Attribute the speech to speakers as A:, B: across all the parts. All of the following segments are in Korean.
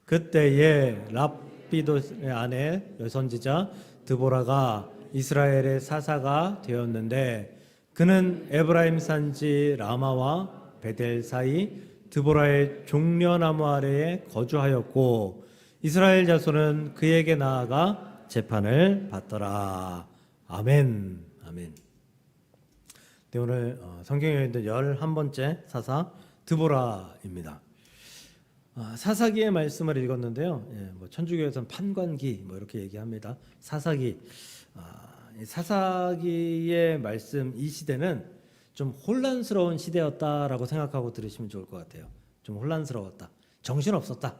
A: 그때에 랍비도의 아내 여선지자 드보라가 이스라엘의 사사가 되었는데 그는 에브라임 산지 라마와 베델 사이 드보라의 종려나무 아래에 거주하였고 이스라엘 자손은 그에게 나아가 재판을 받더라. 아멘. 아멘. 네, 오늘 성경에 있는 11번째 사사 드보라입니다. 사사기의 말씀을 읽었는데요. 천주교에서는 판관기 이렇게 얘기합니다. 사사기. 사사기의 말씀, 이 시대는 좀 혼란스러운 시대였다라고 생각하고 들으시면 좋을 것 같아요. 좀 혼란스러웠다. 정신없었다.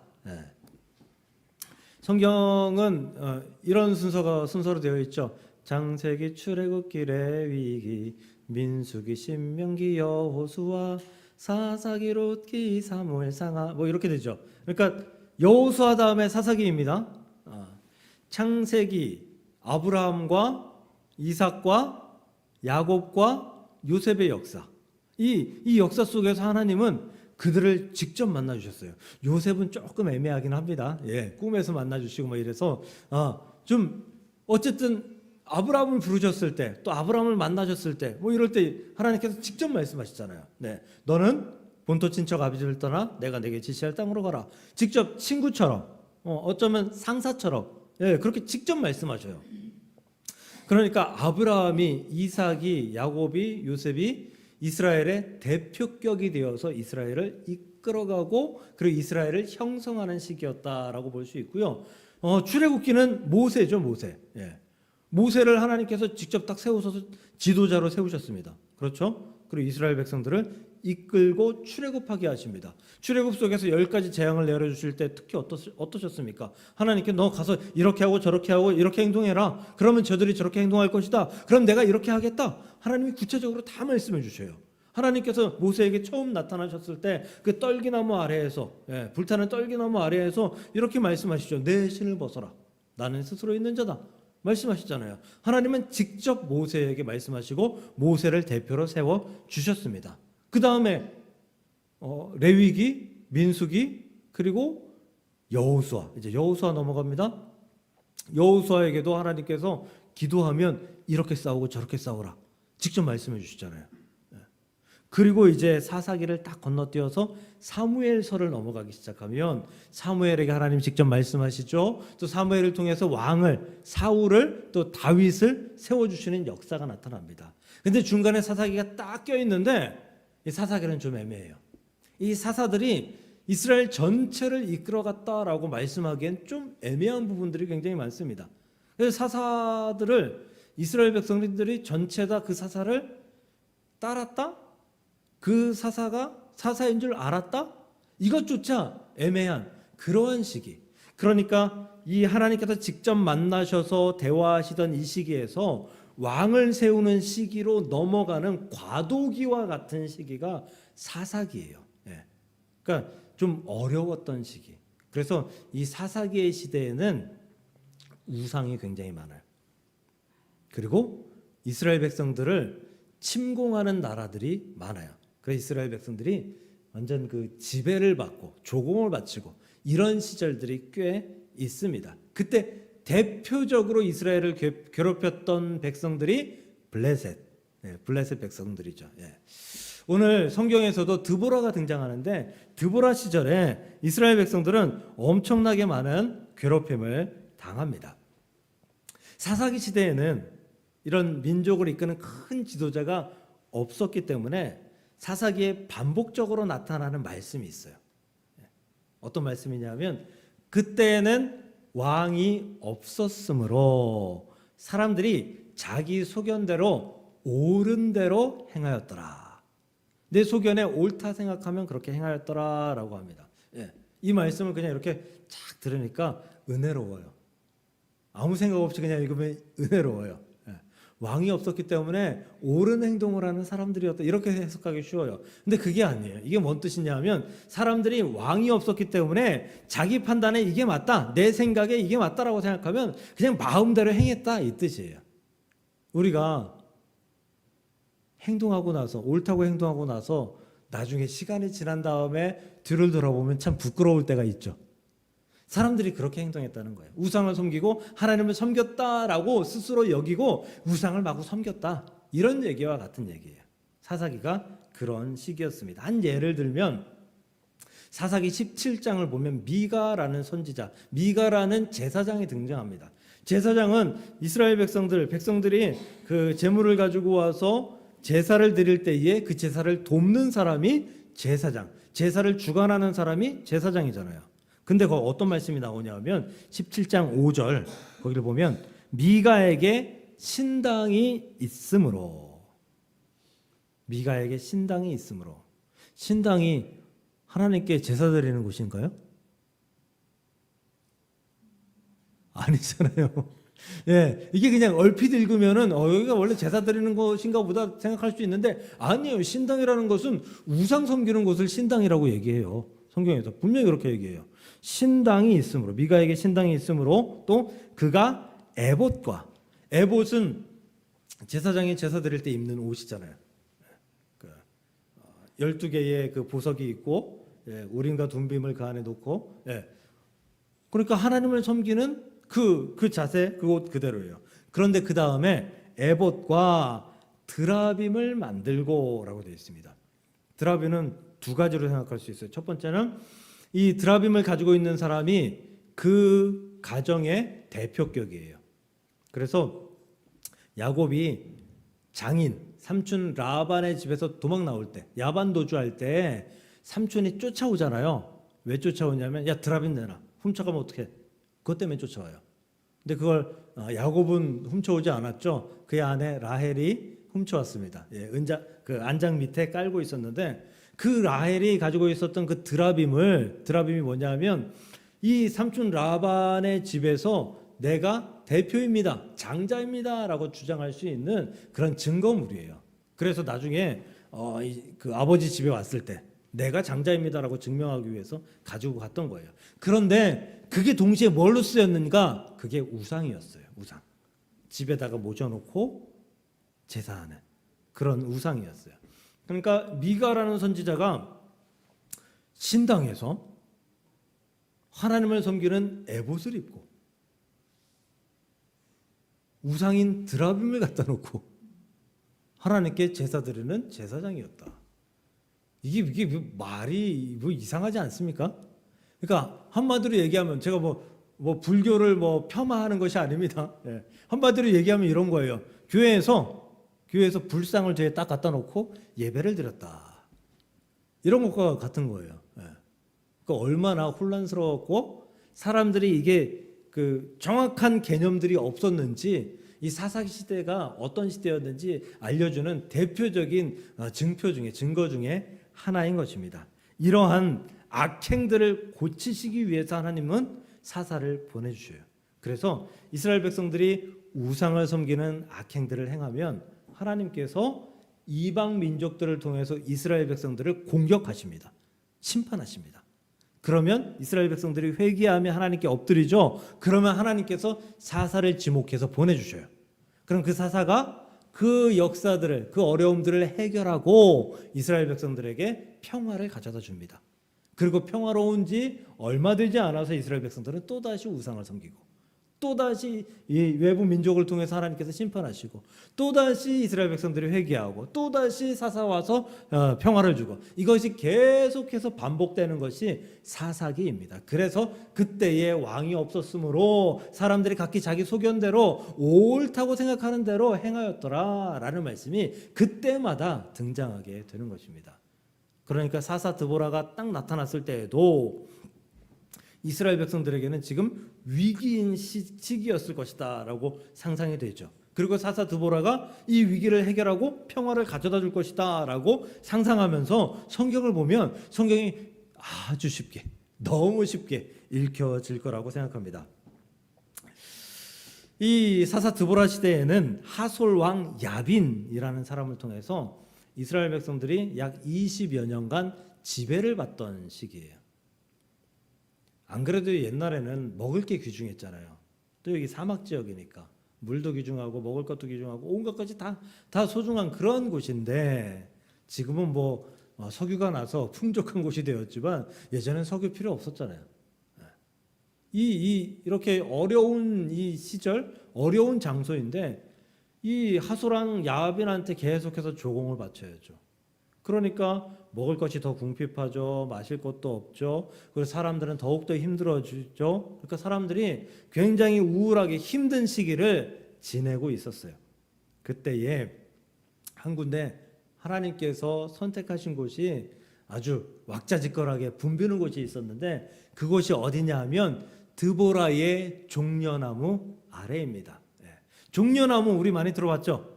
A: 성경은 이런 순서로 되어 있죠. 창세기, 출애굽기, 레위기, 민수기, 신명기, 여호수아, 사사기, 룻기, 사무엘, 상하 이렇게 되죠. 그러니까 여호수아 다음에 사사기입니다. 창세기, 아브라함과 이삭과 야곱과 요셉의 역사. 이 역사 속에서 하나님은 그들을 직접 만나 주셨어요. 요셉은 조금 애매하긴 합니다. 꿈에서 만나 주시고 이래서 좀 어쨌든 아브라함을 부르셨을 때, 또 아브라함을 만나셨을 때, 이럴 때 하나님께서 직접 말씀하시잖아요. 너는 본토 친척 아비집을 떠나 내가 내게 지시할 땅으로 가라. 직접 친구처럼, 어쩌면 상사처럼, 그렇게 직접 말씀하셔요. 그러니까 아브라함이, 이삭이, 야곱이, 요셉이 이스라엘의 대표격이 되어서 이스라엘을 이끌어가고 그리고 이스라엘을 형성하는 시기였다라고 볼 수 있고요. 출애굽기는 모세죠, 모세. 모세를 하나님께서 직접 딱 세우셔서 지도자로 세우셨습니다. 그렇죠? 그리고 이스라엘 백성들을 이끌고 출애굽하게 하십니다. 출애굽 속에서 10가지 재앙을 내려주실 때 특히 어떠셨습니까? 하나님께 너 가서 이렇게 하고 저렇게 하고 이렇게 행동해라. 그러면 저들이 저렇게 행동할 것이다. 그럼 내가 이렇게 하겠다. 하나님이 구체적으로 다 말씀해 주셔요. 하나님께서 모세에게 처음 나타나셨을 때 그 떨기나무 아래에서, 불타는 떨기나무 아래에서 이렇게 말씀하시죠. 내 신을 벗어라. 나는 스스로 있는 자다. 말씀하셨잖아요. 하나님은 직접 모세에게 말씀하시고 모세를 대표로 세워 주셨습니다. 그 다음에 레위기, 민수기, 그리고 여호수아. 이제 여호수아 넘어갑니다. 여호수아에게도 하나님께서 기도하면 이렇게 싸우고 저렇게 싸우라. 직접 말씀해 주시잖아요. 그리고 이제 사사기를 딱 건너뛰어서 사무엘서를 넘어가기 시작하면 사무엘에게 하나님 직접 말씀하시죠. 또 사무엘을 통해서 왕을, 사울을, 또 다윗을 세워주시는 역사가 나타납니다. 근데 중간에 사사기가 딱 껴있는데 이 사사기는 좀 애매해요. 이 사사들이 이스라엘 전체를 이끌어갔다라고 말씀하기엔 좀 애매한 부분들이 굉장히 많습니다. 그래서 사사들을 이스라엘 백성들이 전체 다 그 사사를 따랐다? 그 사사가 사사인 줄 알았다? 이것조차 애매한 그러한 시기. 그러니까 이 하나님께서 직접 만나셔서 대화하시던 이 시기에서 왕을 세우는 시기로 넘어가는 과도기와 같은 시기가 사사기예요. 그러니까 좀 어려웠던 시기. 그래서 이 사사기의 시대에는 우상이 굉장히 많아요. 그리고 이스라엘 백성들을 침공하는 나라들이 많아요. 그래서 이스라엘 백성들이 완전 그 지배를 받고 조공을 바치고 이런 시절들이 꽤 있습니다. 그때 대표적으로 이스라엘을 괴롭혔던 백성들이 블레셋 백성들이죠. 오늘 성경에서도 드보라가 등장하는데 드보라 시절에 이스라엘 백성들은 엄청나게 많은 괴롭힘을 당합니다. 사사기 시대에는 이런 민족을 이끄는 큰 지도자가 없었기 때문에 사사기에 반복적으로 나타나는 말씀이 있어요. 어떤 말씀이냐면 그때는 왕이 없었으므로 사람들이 자기 소견대로 옳은 대로 행하였더라. 내 소견에 옳다 생각하면 그렇게 행하였더라라고 합니다. 이 말씀을 그냥 이렇게 쫙 들으니까 은혜로워요. 아무 생각 없이 그냥 읽으면 은혜로워요. 왕이 없었기 때문에 옳은 행동을 하는 사람들이었다. 이렇게 해석하기 쉬워요. 근데 그게 아니에요. 이게 뭔 뜻이냐 하면 사람들이 왕이 없었기 때문에 자기 판단에 이게 맞다. 내 생각에 이게 맞다라고 생각하면 그냥 마음대로 행했다. 이 뜻이에요. 우리가 행동하고 나서 옳다고 행동하고 나서 나중에 시간이 지난 다음에 뒤를 돌아보면 참 부끄러울 때가 있죠. 사람들이 그렇게 행동했다는 거예요. 우상을 섬기고 하나님을 섬겼다라고 스스로 여기고 우상을 마구 섬겼다. 이런 얘기와 같은 얘기예요. 사사기가 그런 시기였습니다. 한 예를 들면 사사기 17장을 보면 미가라는 선지자, 미가라는 제사장이 등장합니다. 제사장은 이스라엘 백성들이 그 제물을 가지고 와서 제사를 드릴 때에 그 제사를 돕는 사람이 제사장, 제사를 주관하는 사람이 제사장이잖아요. 근데 거기 어떤 말씀이 나오냐면 17장 5절 거기를 보면 미가에게 신당이 있으므로, 미가에게 신당이 있으므로, 신당이 하나님께 제사 드리는 곳인가요? 아니잖아요. 예, 이게 그냥 얼핏 읽으면은 여기가 원래 제사 드리는 곳인가 보다 생각할 수 있는데 아니에요. 신당이라는 것은 우상 섬기는 곳을 신당이라고 얘기해요. 성경에서 분명히 그렇게 얘기해요. 신당이 있으므로, 미가에게 신당이 있으므로, 또 그가 에봇과, 에봇은 제사장이 제사 드릴 때 입는 옷이잖아요. 12개의 그 보석이 있고, 우림과 둠빔을 그 안에 놓고, 그러니까 하나님을 섬기는 그 자세, 그 옷 그대로예요. 그런데 그 다음에 에봇과 드라빔을 만들고라고 되어 있습니다. 드라빔은 두 가지로 생각할 수 있어요. 첫 번째는 이 드라빔을 가지고 있는 사람이 그 가정의 대표격이에요. 그래서 야곱이 장인 삼촌 라반의 집에서 도망 나올 때, 야반 도주할 때 삼촌이 쫓아오잖아요. 왜 쫓아오냐면 야 드라빔 내놔. 훔쳐가면 어떡해. 그것 때문에 쫓아와요. 근데 그걸 야곱은 훔쳐오지 않았죠. 그의 아내 라헬이 훔쳐왔습니다. 그 안장 밑에 깔고 있었는데 그 라헬이 가지고 있었던 그 드라빔이 뭐냐면 이 삼촌 라반의 집에서 내가 대표입니다, 장자입니다라고 주장할 수 있는 그런 증거물이에요. 그래서 나중에 그 아버지 집에 왔을 때 내가 장자입니다라고 증명하기 위해서 가지고 갔던 거예요. 그런데 그게 동시에 뭘로 쓰였는가? 그게 우상이었어요. 우상. 집에다가 모셔놓고 제사하는 그런 우상이었어요. 그러니까 미가라는 선지자가 신당에서 하나님을 섬기는 에봇을 입고 우상인 드라빔을 갖다 놓고 하나님께 제사 드리는 제사장이었다. 이게 말이 이상하지 않습니까? 그러니까 한마디로 얘기하면 제가 뭐 불교를 폄하하는 것이 아닙니다. 한마디로 얘기하면 이런 거예요. 교회에서 불상을 저에 딱 갖다 놓고 예배를 드렸다. 이런 것과 같은 거예요. 그러니까 얼마나 혼란스러웠고 사람들이 이게 그 정확한 개념들이 없었는지 이 사사기 시대가 어떤 시대였는지 알려주는 대표적인 증거 중에 하나인 것입니다. 이러한 악행들을 고치시기 위해서 하나님은 사사를 보내주셔요. 그래서 이스라엘 백성들이 우상을 섬기는 악행들을 행하면 하나님께서 이방 민족들을 통해서 이스라엘 백성들을 공격하십니다. 심판하십니다. 그러면 이스라엘 백성들이 회개하며 하나님께 엎드리죠. 그러면 하나님께서 사사를 지목해서 보내주셔요. 그럼 그 사사가 그 역사들을, 그 어려움들을 해결하고 이스라엘 백성들에게 평화를 가져다 줍니다. 그리고 평화로운 지 얼마 되지 않아서 이스라엘 백성들은 또다시 우상을 섬기고 또다시 이 외부 민족을 통해서 하나님께서 심판하시고 또다시 이스라엘 백성들이 회개하고 또다시 사사 와서 평화를 주고 이것이 계속해서 반복되는 것이 사사기입니다. 그래서 그때에 왕이 없었으므로 사람들이 각기 자기 소견대로 옳다고 생각하는 대로 행하였더라라는 말씀이 그때마다 등장하게 되는 것입니다. 그러니까 사사 드보라가 딱 나타났을 때에도 이스라엘 백성들에게는 지금 위기인 시기였을 것이다 라고 상상이 되죠. 그리고 사사 드보라가 이 위기를 해결하고 평화를 가져다 줄 것이다 라고 상상하면서 성경을 보면 성경이 아주 쉽게, 너무 쉽게 읽혀질 거라고 생각합니다. 이 사사 드보라 시대에는 하솔 왕 야빈이라는 사람을 통해서 이스라엘 백성들이 약 20여 년간 지배를 받던 시기예요. 안 그래도 옛날에는 먹을 게 귀중했잖아요. 또 여기 사막 지역이니까 물도 귀중하고 먹을 것도 귀중하고 온갖 것이 다 소중한 그런 곳인데 지금은 석유가 나서 풍족한 곳이 되었지만 예전엔 석유 필요 없었잖아요. 이렇게 어려운 이 시절, 어려운 장소인데 이 하소랑 야빈한테 계속해서 조공을 바쳐야죠. 그러니까 먹을 것이 더 궁핍하죠. 마실 것도 없죠. 그리고 사람들은 더욱더 힘들어지죠. 그러니까 사람들이 굉장히 우울하게 힘든 시기를 지내고 있었어요. 그때에 한 군데 하나님께서 선택하신 곳이 아주 왁자지껄하게 붐비는 곳이 있었는데 그곳이 어디냐 하면 드보라의 종려나무 아래입니다. 종려나무 우리 많이 들어봤죠?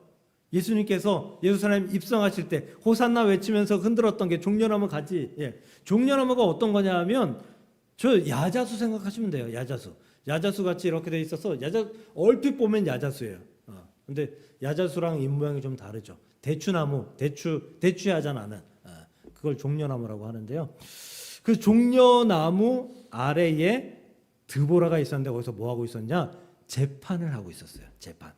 A: 예수님께서 예루살렘 입성하실 때 호산나 외치면서 흔들었던 게 종려나무 가지. 종려나무가 어떤 거냐 하면 저 야자수 생각하시면 돼요. 야자수 같이 이렇게 돼 있어서 얼핏 보면 야자수예요. 근데 야자수랑 잎 모양이 좀 다르죠. 대추나무, 대추야자 나는 그걸 종려나무라고 하는데요. 그 종려나무 아래에 드보라가 있었는데 거기서 뭐 하고 있었냐? 재판을 하고 있었어요. 재판.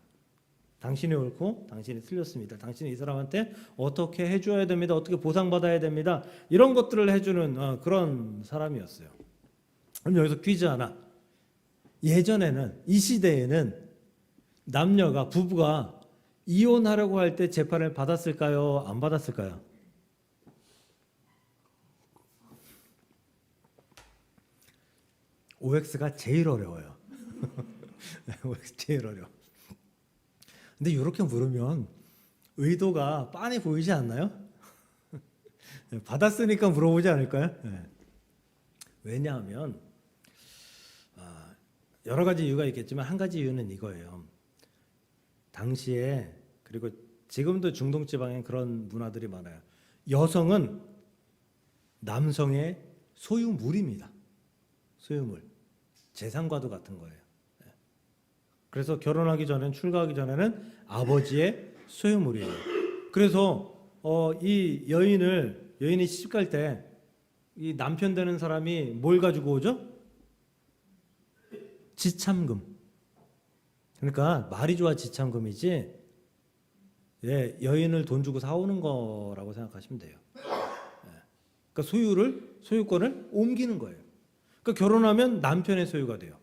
A: 당신이 옳고 당신이 틀렸습니다. 당신이 이 사람한테 어떻게 해줘야 됩니다. 어떻게 보상받아야 됩니다. 이런 것들을 해주는 그런 사람이었어요. 그럼 여기서 퀴즈 하나. 예전에는 이 시대에는 남녀가 부부가 이혼하려고 할 때 재판을 받았을까요? 안 받았을까요? OX가 제일 어려워요. OX 제일 어려워. 근데 이렇게 물으면 의도가 빤히 보이지 않나요? 받았으니까 물어보지 않을까요? 왜냐하면 여러 가지 이유가 있겠지만 한 가지 이유는 이거예요. 당시에 그리고 지금도 중동 지방엔 그런 문화들이 많아요. 여성은 남성의 소유물입니다. 소유물. 재산과도 같은 거예요. 그래서 결혼하기 전엔 출가하기 전에는 아버지의 소유물이에요. 그래서 이 여인이 시집갈 때 이 남편 되는 사람이 뭘 가지고 오죠? 지참금. 그러니까 말이 좋아 지참금이지 여인을 돈 주고 사오는 거라고 생각하시면 돼요. 그러니까 소유권을 옮기는 거예요. 그러니까 결혼하면 남편의 소유가 돼요.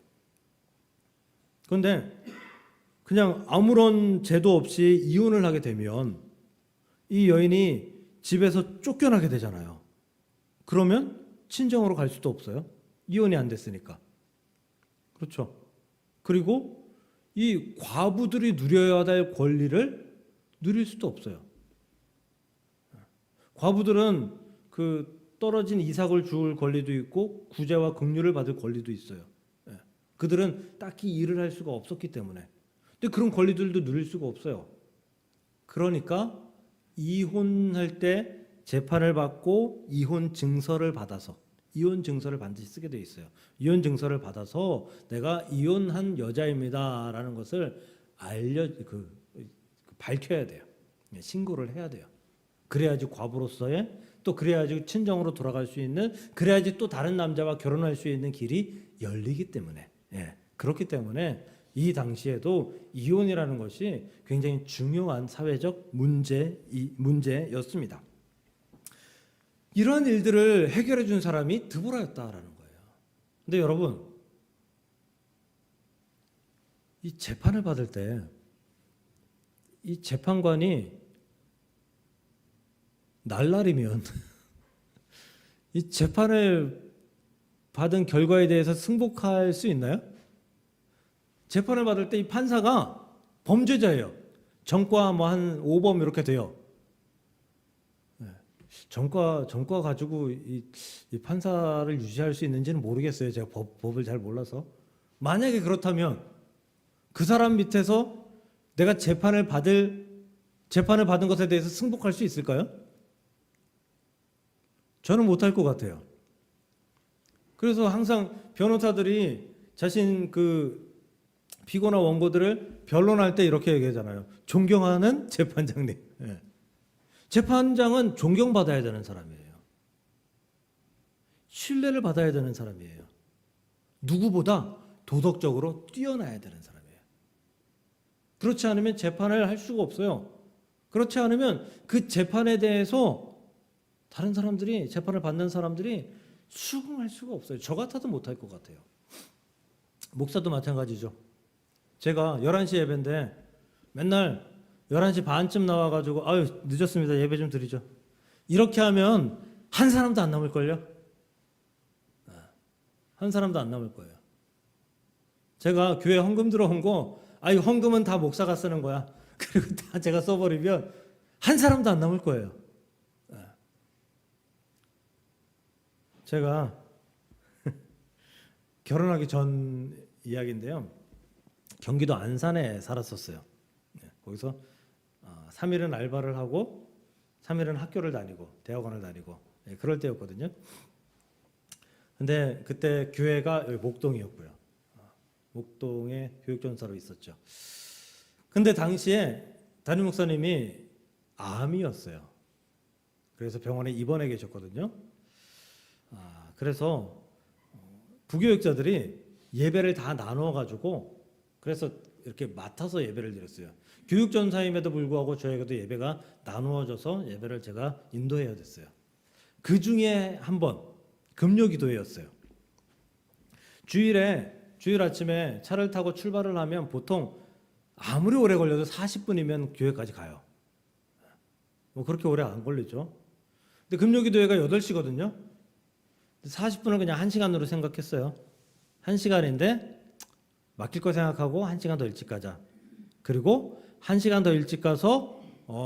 A: 그런데 그냥 아무런 제도 없이 이혼을 하게 되면 이 여인이 집에서 쫓겨나게 되잖아요. 그러면 친정으로 갈 수도 없어요. 이혼이 안 됐으니까. 그렇죠. 그리고 이 과부들이 누려야 될 권리를 누릴 수도 없어요. 과부들은 그 떨어진 이삭을 줄 권리도 있고 구제와 긍휼을 받을 권리도 있어요. 그들은 딱히 일을 할 수가 없었기 때문에. 근데 그런 권리들도 누릴 수가 없어요. 그러니까 이혼할 때 재판을 받고 이혼 증서를 받아서 이혼 증서를 반드시 쓰게 돼 있어요. 이혼 증서를 받아서 내가 이혼한 여자입니다라는 것을 밝혀야 돼요. 신고를 해야 돼요. 그래야지 과부로서의 또 그래야지 친정으로 돌아갈 수 있는 그래야지 또 다른 남자와 결혼할 수 있는 길이 열리기 때문에 그렇기 때문에 이 당시에도 이혼이라는 것이 굉장히 중요한 사회적 문제였습니다. 이러한 일들을 해결해 준 사람이 드보라였다라는 거예요. 근데 여러분 이 재판을 받을 때 이 재판관이 날라리면 이 재판을 받은 결과에 대해서 승복할 수 있나요? 재판을 받을 때 이 판사가 범죄자예요. 전과 뭐 한 5범 이렇게 돼요. 전과 가지고 이 판사를 유지할 수 있는지는 모르겠어요. 제가 법을 잘 몰라서. 만약에 그렇다면 그 사람 밑에서 내가 재판을 받은 것에 대해서 승복할 수 있을까요? 저는 못할 것 같아요. 그래서 항상 변호사들이 자신 그 피고나 원고들을 변론할 때 이렇게 얘기하잖아요. 존경하는 재판장님. 재판장은 존경받아야 되는 사람이에요. 신뢰를 받아야 되는 사람이에요. 누구보다 도덕적으로 뛰어나야 되는 사람이에요. 그렇지 않으면 재판을 할 수가 없어요. 그렇지 않으면 그 재판에 대해서 다른 사람들이 재판을 받는 사람들이 수긍할 수가 없어요. 저 같아도 못할 것 같아요. 목사도 마찬가지죠. 제가 11시 예배인데 맨날 11시 반쯤 나와가지고 아유 늦었습니다. 예배 좀 드리죠. 이렇게 하면 한 사람도 안 남을걸요? 한 사람도 안 남을 거예요. 제가 교회 헌금 들어온 거 아유 헌금은 다 목사가 쓰는 거야. 그리고 다 제가 써버리면 한 사람도 안 남을 거예요. 제가 결혼하기 전 이야기인데요. 경기도 안산에 살았었어요. 거기서 3일은 알바를 하고 3일은 학교를 다니고 대학원을 다니고 그럴 때였거든요. 근데 그때 교회가 여기 목동이었고요. 목동에 교육전사로 있었죠. 근데 당시에 담임 목사님이 암이었어요. 그래서 병원에 입원해 계셨거든요. 그래서 부교육자들이 예배를 다 나눠 가지고 그래서 이렇게 맡아서 예배를 드렸어요. 교육전사임에도 불구하고 저에게도 예배가 나누어져서 예배를 제가 인도해야 됐어요. 그 중에 한 번 금요기도회였어요. 주일 아침에 차를 타고 출발을 하면 보통 아무리 오래 걸려도 40분이면 교회까지 가요. 뭐 그렇게 오래 안 걸리죠. 근데 금요기도회가 8시거든요. 40분을 그냥 1시간으로 생각했어요. 1시간인데 맡길 거 생각하고 1시간 더 일찍 가자. 그리고 1시간 더 일찍 가서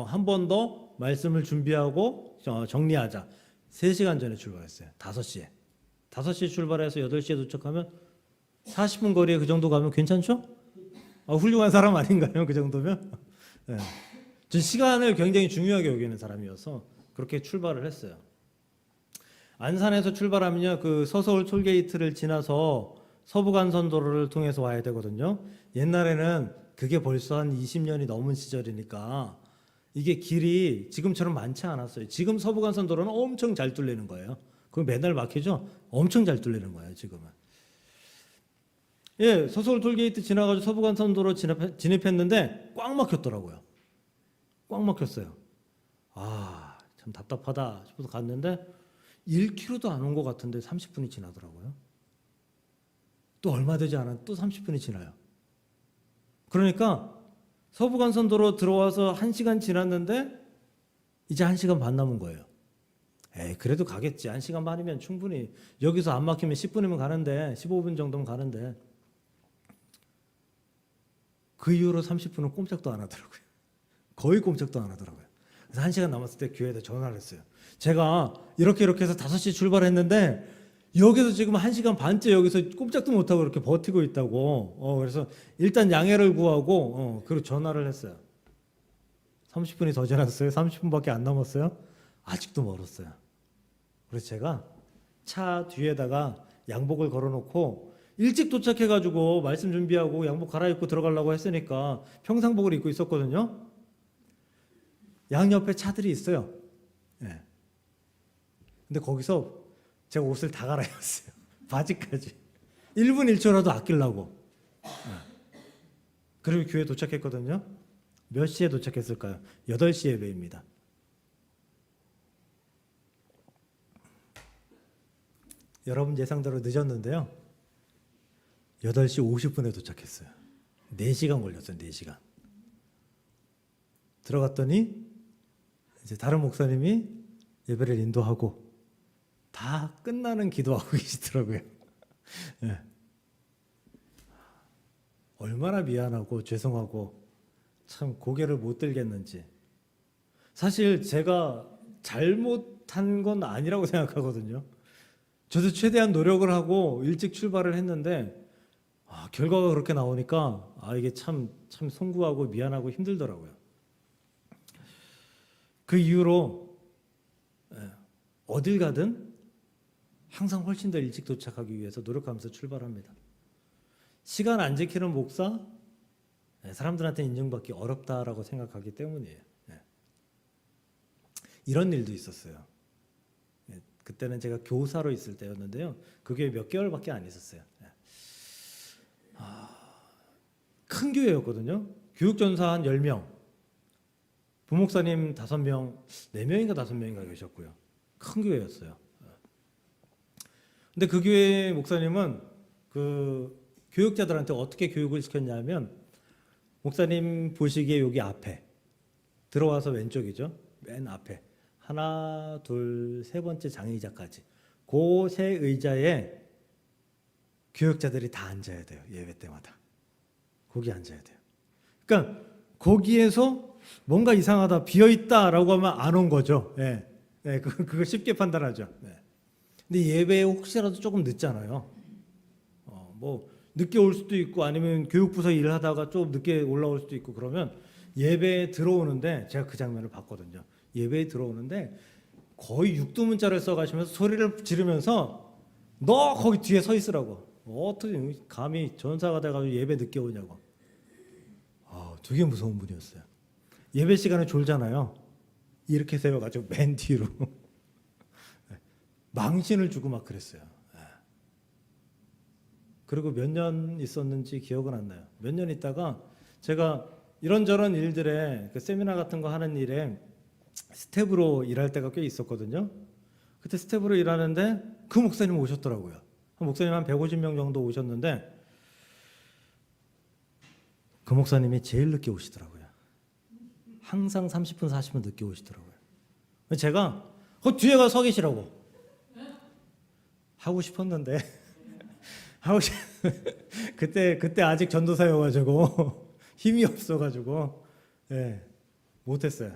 A: 한 번 더 말씀을 준비하고 정리하자. 3시간 전에 출발했어요. 5시에. 5시에 출발해서 8시에 도착하면 40분 거리에 그 정도 가면 괜찮죠? 훌륭한 사람 아닌가요? 그 정도면? 네. 전 시간을 굉장히 중요하게 여기는 사람이어서 그렇게 출발을 했어요. 안산에서 출발하면요, 그 서서울 톨게이트를 지나서 서부간선도로를 통해서 와야 되거든요. 옛날에는 그게 벌써 한 20년이 넘은 시절이니까 이게 길이 지금처럼 많지 않았어요. 지금 서부간선도로는 엄청 잘 뚫리는 거예요. 그거 맨날 막히죠? 엄청 잘 뚫리는 거예요, 지금은. 예, 서서울 톨게이트 지나가지고 서부간선도로 진입했는데 꽉 막혔더라고요. 꽉 막혔어요. 참 답답하다 싶어서 갔는데 1km도 안 온 것 같은데 30분이 지나더라고요. 또 얼마 되지 않아 또 30분이 지나요. 그러니까 서부간선도로 들어와서 1시간 지났는데 이제 1시간 반 남은 거예요. 그래도 가겠지. 1시간 반이면 충분히 여기서 안 막히면 10분이면 가는데 15분 정도면 가는데 그 이후로 30분은 꼼짝도 안 하더라고요. 거의 꼼짝도 안 하더라고요. 그래서 1시간 남았을 때 교회에다 전화를 했어요. 제가 이렇게 해서 5시 출발했는데 여기서 지금 1시간 반째 여기서 꼼짝도 못하고 이렇게 버티고 있다고. 그래서 일단 양해를 구하고 그리고 전화를 했어요. 30분이 더 지났어요. 30분밖에 안 남았어요. 아직도 멀었어요. 그래서 제가 차 뒤에다가 양복을 걸어놓고 일찍 도착해가지고 말씀 준비하고 양복 갈아입고 들어가려고 했으니까 평상복을 입고 있었거든요. 양옆에 차들이 있어요. 네. 근데 거기서 제가 옷을 다 갈아입었어요. 바지까지. 1분 1초라도 아끼려고. 그리고 교회 도착했거든요. 몇 시에 도착했을까요? 8시 예배입니다. 여러분 예상대로 늦었는데요. 8시 50분에 도착했어요. 4시간 걸렸어요. 4시간. 들어갔더니 이제 다른 목사님이 예배를 인도하고 다 끝나는 기도하고 계시더라고요. 네. 얼마나 미안하고 죄송하고 참 고개를 못 들겠는지. 사실 제가 잘못한 건 아니라고 생각하거든요. 저도 최대한 노력을 하고 일찍 출발을 했는데 결과가 그렇게 나오니까 이게 참 송구하고 미안하고 힘들더라고요. 그 이후로 어딜 가든 항상 훨씬 더 일찍 도착하기 위해서 노력하면서 출발합니다. 시간 안 지키는 목사, 사람들한테 인정받기 어렵다라고 생각하기 때문이에요. 이런 일도 있었어요. 그때는 제가 교사로 있을 때였는데요. 그게 몇 개월밖에 안 있었어요. 큰 교회였거든요. 교육전사 한 10명, 부목사님 5명, 4명인가 5명인가 계셨고요. 큰 교회였어요. 근데 그 교회 목사님은 그 교육자들한테 어떻게 교육을 시켰냐면 목사님 보시기에 여기 앞에 들어와서 왼쪽이죠. 맨 앞에 하나, 둘, 세 번째 장의자까지 그 세 의자에 교육자들이 다 앉아야 돼요. 예배 때마다. 거기 앉아야 돼요. 그러니까 거기에서 뭔가 이상하다, 비어있다라고 하면 안 온 거죠. 예. 네, 그거 쉽게 판단하죠. 네. 근데 예배에 혹시라도 조금 늦잖아요. 뭐 늦게 올 수도 있고 아니면 교육부서 일을 하다가 좀 늦게 올라올 수도 있고 그러면 예배에 들어오는데 제가 그 장면을 봤거든요. 예배에 들어오는데 거의 육두문자를 써가시면서 소리를 지르면서 너 거기 뒤에 서 있으라고. 어떻게 감히 전사가 돼가지고 예배 늦게 오냐고. 되게 무서운 분이었어요. 예배 시간에 졸잖아요. 이렇게 세워가지고 맨 뒤로 망신을 주고 막 그랬어요. 그리고 몇 년 있었는지 기억은 안 나요. 몇 년 있다가 제가 이런저런 일들에 그 세미나 같은 거 하는 일에 스텝으로 일할 때가 꽤 있었거든요. 그때 스텝으로 일하는데 그 목사님 오셨더라고요. 목사님 한 150명 정도 오셨는데 그 목사님이 제일 늦게 오시더라고요. 항상 30분 40분 늦게 오시더라고요. 제가 그 뒤에 가서 서 계시라고 하고 싶었는데 그때 아직 전도사여가지고 힘이 없어가지고 못했어요.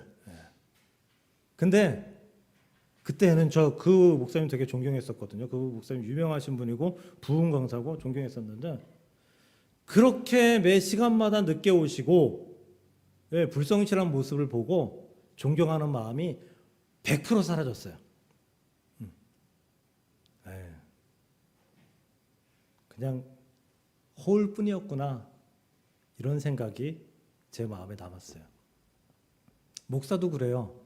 A: 근데 그때는 저 그 목사님 되게 존경했었거든요. 그 목사님 유명하신 분이고 부흥 강사고 존경했었는데 그렇게 매 시간마다 늦게 오시고 불성실한 모습을 보고 존경하는 마음이 100% 사라졌어요. 그냥 허울 뿐이었구나 이런 생각이 제 마음에 남았어요. 목사도 그래요.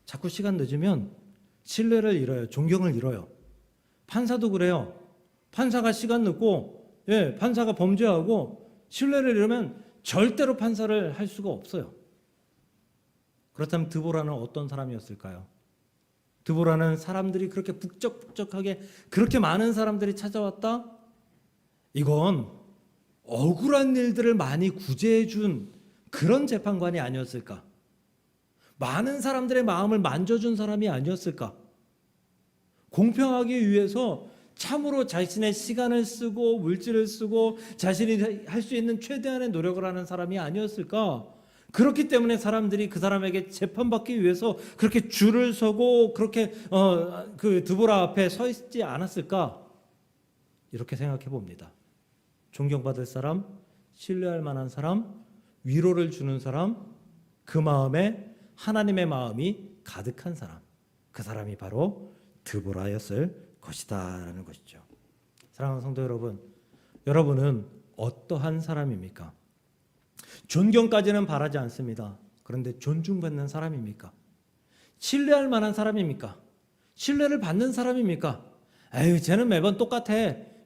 A: 자꾸 시간 늦으면 신뢰를 잃어요. 존경을 잃어요. 판사도 그래요. 판사가 시간 늦고 판사가 범죄하고 신뢰를 잃으면 절대로 판사를 할 수가 없어요. 그렇다면 드보라는 어떤 사람이었을까요? 드보라는 사람들이 그렇게 북적북적하게 그렇게 많은 사람들이 찾아왔다? 이건 억울한 일들을 많이 구제해 준 그런 재판관이 아니었을까? 많은 사람들의 마음을 만져준 사람이 아니었을까? 공평하기 위해서 참으로 자신의 시간을 쓰고 물질을 쓰고 자신이 할 수 있는 최대한의 노력을 하는 사람이 아니었을까? 그렇기 때문에 사람들이 그 사람에게 재판받기 위해서 그렇게 줄을 서고 그렇게 그 드보라 앞에 서 있지 않았을까? 이렇게 생각해 봅니다. 존경받을 사람, 신뢰할 만한 사람, 위로를 주는 사람, 그 마음에 하나님의 마음이 가득한 사람, 그 사람이 바로 드보라였을 것이다라는 것이죠. 사랑하는 성도 여러분, 여러분은 어떠한 사람입니까? 존경까지는 바라지 않습니다. 그런데 존중받는 사람입니까? 신뢰할 만한 사람입니까? 신뢰를 받는 사람입니까? 에휴, 쟤는 매번 똑같아.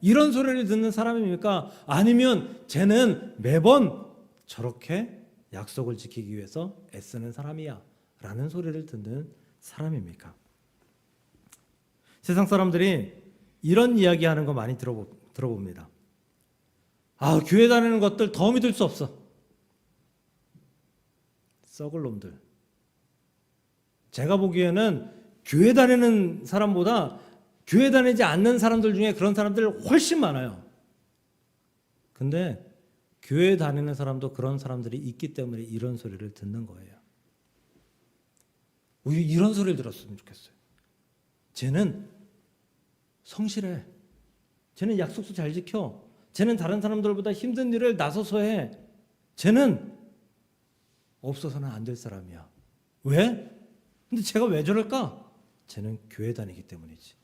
A: 이런 소리를 듣는 사람입니까? 아니면 쟤는 매번 저렇게 약속을 지키기 위해서 애쓰는 사람이야 라는 소리를 듣는 사람입니까? 세상 사람들이 이런 이야기하는 거 많이 들어봅니다. 교회 다니는 것들 더 믿을 수 없어. 썩을 놈들. 제가 보기에는 교회 다니는 사람보다 교회 다니지 않는 사람들 중에 그런 사람들 훨씬 많아요. 근데 교회 다니는 사람도 그런 사람들이 있기 때문에 이런 소리를 듣는 거예요. 우리 이런 소리를 들었으면 좋겠어요. 쟤는 성실해. 쟤는 약속도 잘 지켜. 쟤는 다른 사람들보다 힘든 일을 나서서 해. 쟤는 없어서는 안 될 사람이야. 왜? 근데 쟤가 왜 저럴까? 쟤는 교회 다니기 때문이지.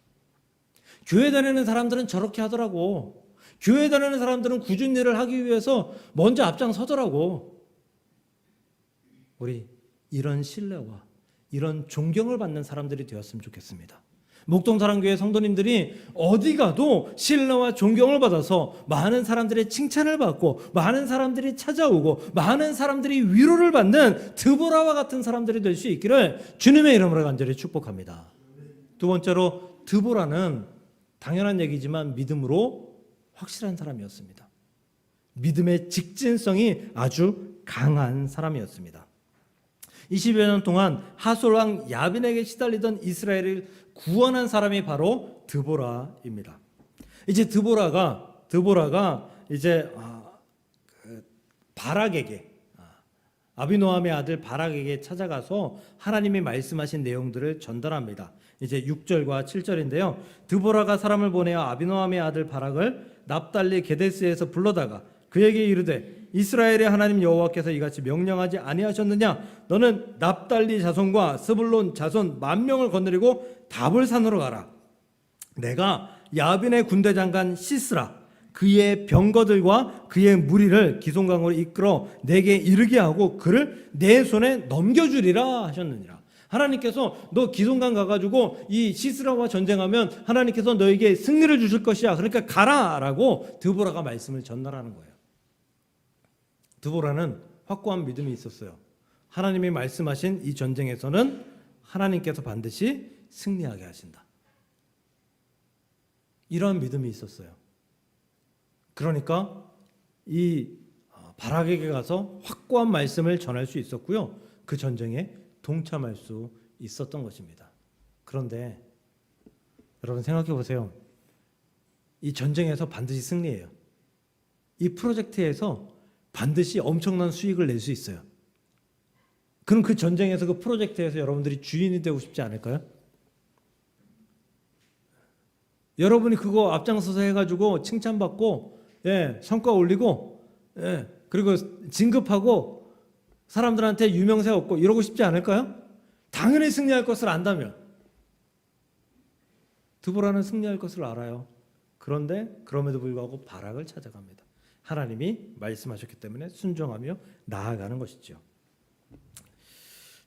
A: 교회 다니는 사람들은 저렇게 하더라고. 교회 다니는 사람들은 굳은 일을 하기 위해서 먼저 앞장서더라고. 우리 이런 신뢰와 이런 존경을 받는 사람들이 되었으면 좋겠습니다. 목동사랑교회 성도님들이 어디 가도 신뢰와 존경을 받아서 많은 사람들의 칭찬을 받고 많은 사람들이 찾아오고 많은 사람들이 위로를 받는 드보라와 같은 사람들이 될 수 있기를 주님의 이름으로 간절히 축복합니다. 두 번째로 드보라는 당연한 얘기지만 믿음으로 확실한 사람이었습니다. 믿음의 직진성이 아주 강한 사람이었습니다. 20여 년 동안 하솔 왕 야빈에게 시달리던 이스라엘을 구원한 사람이 바로 드보라입니다. 이제 드보라가 이제 바락에게 아비노함의 아들 바락에게 찾아가서 하나님이 말씀하신 내용들을 전달합니다. 이제 6절과 7절인데요. 드보라가 사람을 보내어 아비노함의 아들 바락을 납달리 게데스에서 불러다가 그에게 이르되 이스라엘의 하나님 여호와께서 이같이 명령하지 아니하셨느냐? 너는 납달리 자손과 스불론 자손 10,000명을 거느리고 다볼산으로 가라. 내가 야빈의 군대 장관 시스라 그의 병거들과 그의 무리를 기송강으로 이끌어 내게 이르게 하고 그를 내 손에 넘겨주리라 하셨느니라. 하나님께서 너 기송강 가가지고 이 시스라와 전쟁하면 하나님께서 너에게 승리를 주실 것이야. 그러니까 가라라고 드보라가 말씀을 전달하는 거예요. 드보라는 확고한 믿음이 있었어요. 하나님이 말씀하신 이 전쟁에서는 하나님께서 반드시 승리하게 하신다. 이러한 믿음이 있었어요. 그러니까 이 바락에게 가서 확고한 말씀을 전할 수 있었고요. 그 전쟁에 동참할 수 있었던 것입니다. 그런데 여러분 생각해 보세요. 이 전쟁에서 반드시 승리해요. 이 프로젝트에서 반드시 엄청난 수익을 낼 수 있어요. 그럼 그 전쟁에서 그 프로젝트에서 여러분들이 주인이 되고 싶지 않을까요? 여러분이 그거 앞장서서 해가지고 칭찬받고 성과 올리고 그리고 진급하고 사람들한테 유명세 얻고 이러고 싶지 않을까요? 당연히 승리할 것을 안다면. 드보라는 승리할 것을 알아요. 그런데 그럼에도 불구하고 바락을 찾아갑니다. 하나님이 말씀하셨기 때문에 순종하며 나아가는 것이죠.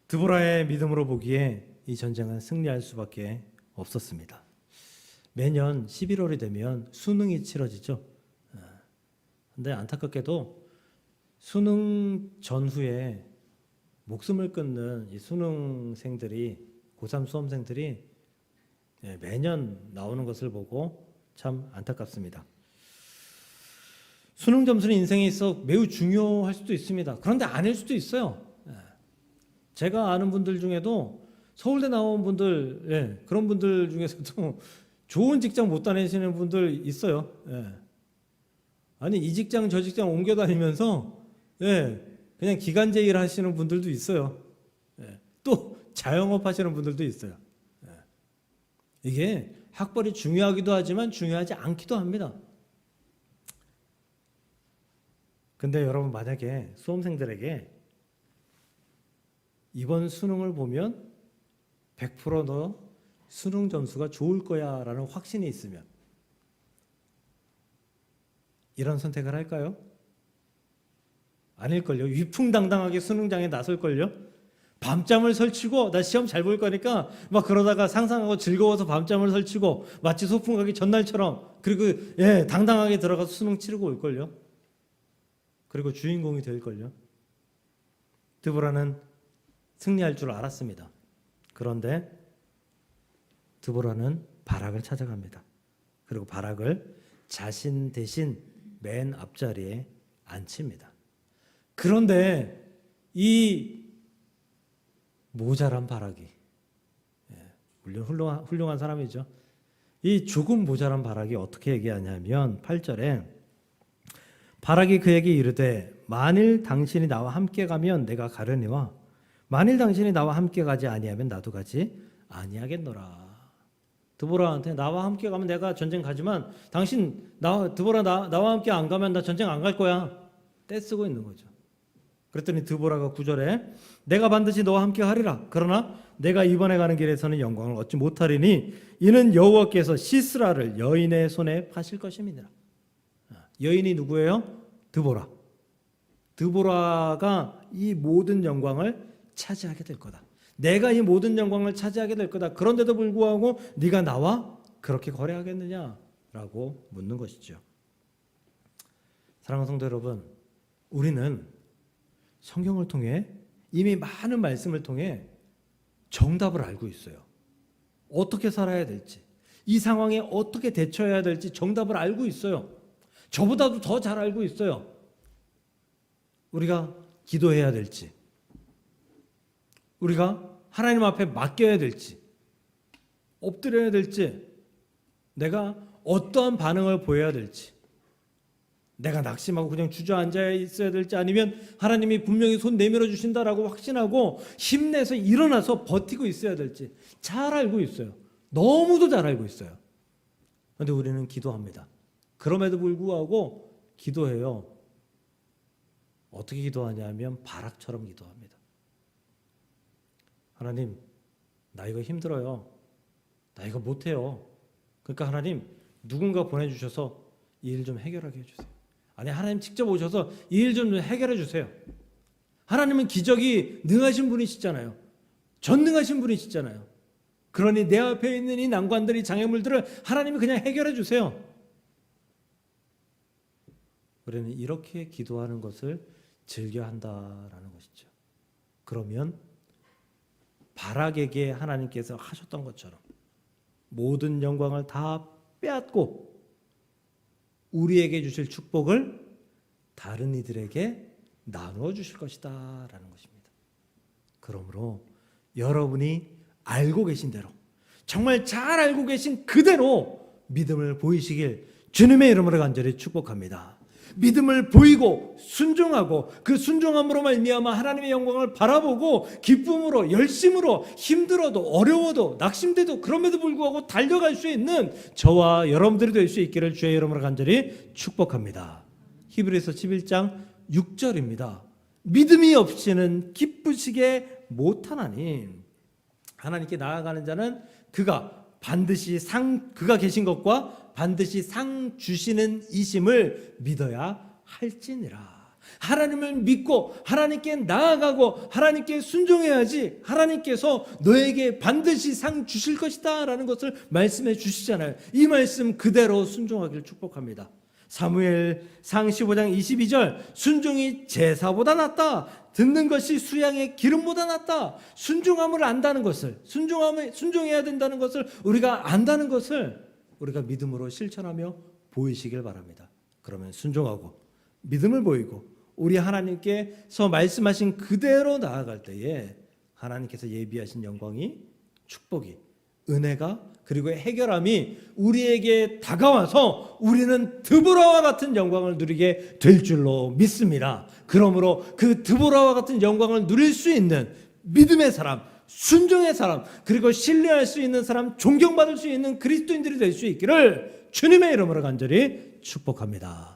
A: 드보라의 믿음으로 보기에 이 전쟁은 승리할 수밖에 없었습니다. 매년 11월이 되면 수능이 치러지죠. 근데 안타깝게도 수능 전후에 목숨을 끊는 이 수능생들이 고3 수험생들이 매년 나오는 것을 보고 참 안타깝습니다. 수능 점수는 인생에 있어 매우 중요할 수도 있습니다. 그런데 아닐 수도 있어요. 제가 아는 분들 중에도 서울대 나온 분들, 그런 분들 중에서도 좋은 직장 못 다니시는 분들 있어요. 아니 이 직장 저 직장 옮겨 다니면서 그냥 기간제 일 하시는 분들도 있어요. 또 자영업 하시는 분들도 있어요. 이게 학벌이 중요하기도 하지만 중요하지 않기도 합니다. 근데 여러분 만약에 수험생들에게 이번 수능을 보면 100% 너 수능 점수가 좋을 거야 라는 확신이 있으면 이런 선택을 할까요? 아닐걸요. 위풍당당하게 수능장에 나설걸요. 밤잠을 설치고 나 시험 잘 볼 거니까 막 그러다가 상상하고 즐거워서 밤잠을 설치고 마치 소풍 가기 전날처럼 그리고 당당하게 들어가서 수능 치르고 올걸요. 그리고 주인공이 될걸요. 드보라는 승리할 줄 알았습니다. 그런데 드보라는 바락을 찾아갑니다. 그리고 바락을 자신 대신 맨 앞자리에 앉힙니다. 그런데 이 모자란 바락이 물론 훌륭한 사람이죠. 이 조금 모자란 바락이 어떻게 얘기하냐면 8절에 바락이 그에게 이르되 만일 당신이 나와 함께 가면 내가 가려니와 만일 당신이 나와 함께 가지 아니하면 나도 가지 아니하겠노라. 드보라한테 나와 함께 가면 내가 전쟁 가지만 당신 드보라 나와 함께 안 가면 나 전쟁 안 갈 거야. 떼쓰고 있는 거죠. 그랬더니 드보라가 9절에 내가 반드시 너와 함께 하리라. 그러나 내가 이번에 가는 길에서는 영광을 얻지 못하리니 이는 여호와께서 시스라를 여인의 손에 파실 것임이니라. 여인이 누구예요? 드보라. 드보라가 이 모든 영광을 차지하게 될 거다. 내가 이 모든 영광을 차지하게 될 거다. 그런데도 불구하고 네가 나와 그렇게 거래하겠느냐라고 묻는 것이죠. 사랑하는 성도 여러분, 우리는 성경을 통해 이미 많은 말씀을 통해 정답을 알고 있어요. 어떻게 살아야 될지, 이 상황에 어떻게 대처해야 될지 정답을 알고 있어요. 저보다도 더 잘 알고 있어요. 우리가 기도해야 될지, 우리가 하나님 앞에 맡겨야 될지, 엎드려야 될지, 내가 어떠한 반응을 보여야 될지, 내가 낙심하고 그냥 주저앉아 있어야 될지, 아니면 하나님이 분명히 손 내밀어 주신다라고 확신하고 힘내서 일어나서 버티고 있어야 될지 잘 알고 있어요. 너무도 잘 알고 있어요. 그런데 우리는 기도합니다. 그럼에도 불구하고 기도해요. 어떻게 기도하냐 하면 바락처럼 기도합니다. 하나님, 나 이거 힘들어요. 나 이거 못해요. 그러니까 하나님, 누군가 보내주셔서 이 일 좀 해결하게 해주세요. 아니, 하나님 직접 오셔서 이 일 좀 해결해 주세요. 하나님은 기적이 능하신 분이시잖아요. 전능하신 분이시잖아요. 그러니 내 앞에 있는 이 난관들, 이 장애물들을 하나님이 그냥 해결해 주세요. 우리는 이렇게 기도하는 것을 즐겨 한다라는 것이죠. 그러면 바락에게 하나님께서 하셨던 것처럼 모든 영광을 다 빼앗고 우리에게 주실 축복을 다른 이들에게 나누어 주실 것이다 라는 것입니다. 그러므로 여러분이 알고 계신 대로, 정말 잘 알고 계신 그대로 믿음을 보이시길 주님의 이름으로 간절히 축복합니다. 믿음을 보이고 순종하고 그 순종함으로 말미암아 하나님의 영광을 바라보고 기쁨으로, 열심으로, 힘들어도 어려워도 낙심돼도 그럼에도 불구하고 달려갈 수 있는 저와 여러분들이 될 수 있기를 주의 이름으로 간절히 축복합니다. 히브리서 11장 6절입니다. 믿음이 없이는 기쁘시게 못하나니 하나님께 나아가는 자는 그가 계신 것과 반드시 상 주시는 이심을 믿어야 할지니라. 하나님을 믿고 하나님께 나아가고 하나님께 순종해야지 하나님께서 너에게 반드시 상 주실 것이다 라는 것을 말씀해 주시잖아요. 이 말씀 그대로 순종하기를 축복합니다. 사무엘상 15장 22절, 순종이 제사보다 낫다. 듣는 것이 수양의 기름보다 낫다. 순종함을 안다는 것을, 순종해야 된다는 것을 우리가 안다는 것을 우리가 믿음으로 실천하며 보이시길 바랍니다. 그러면 순종하고 믿음을 보이고 우리 하나님께서 말씀하신 그대로 나아갈 때에 하나님께서 예비하신 영광이, 축복이, 은혜가, 그리고 해결함이 우리에게 다가와서 우리는 드보라와 같은 영광을 누리게 될 줄로 믿습니다. 그러므로 그 드보라와 같은 영광을 누릴 수 있는 믿음의 사람, 순종의 사람, 그리고 신뢰할 수 있는 사람, 존경받을 수 있는 그리스도인들이 될 수 있기를 주님의 이름으로 간절히 축복합니다.